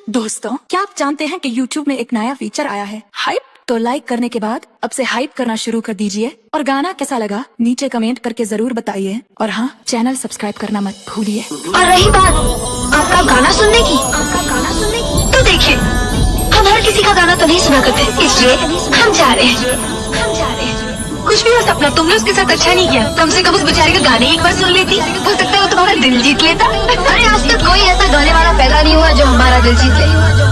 दोस्तों, क्या आप जानते हैं कि YouTube में एक नया फीचर आया है, हाइप? तो लाइक करने के बाद अब से हाइप करना शुरू कर दीजिए और गाना कैसा लगा नीचे कमेंट करके जरूर बताइए और हाँ, चैनल सब्सक्राइब करना मत भूलिए। और रही बात आपका गाना सुनने की, तो देखिए हम हर किसी का गाना तो नहीं सुना करते, इसलिए हम जा रहे हैं। कुछ भी हो सपना, तुमने उसके साथ अच्छा नहीं किया, कम से कम उस बेचारे का गाने एक बार सुन लेती, हो सकता है वो तुम्हारा दिल जीत लेता। अरे आज तक कोई ऐसा गाने वाला पैदा नहीं हुआ जो हमारा दिल जीत ले।